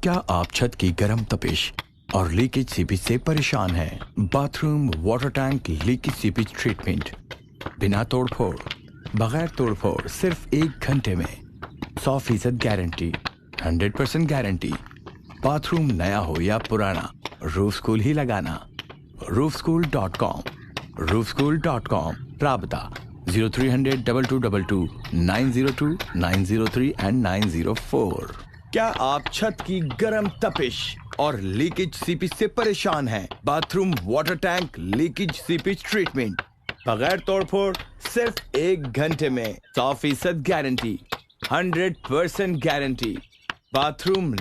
क्या आप छत की गर्म तपिश और लीकेज सीपेज से परेशान हैं? Bathroom water tank leakage seepage treatment बिना तोड़फोड़, बगैर तोड़फोड़, सिर्फ 1 घंटे में 100% गारंटी, 100% गारंटी। बाथरूम नया हो या पुराना, रूफस्कूल ही लगाना। roofschool.com, roofschool.com। राबता 0300 2222 902 903 and 904। क्या आप छत की गर्म तपिश और लीकेज सीपेज से परेशान हैं? Bathroom water tank leakage seepage treatment बगैर तोड़फोड़, सिर्फ 1 घंटे में 100% गारंटी, 100% गारंटी। बाथरूम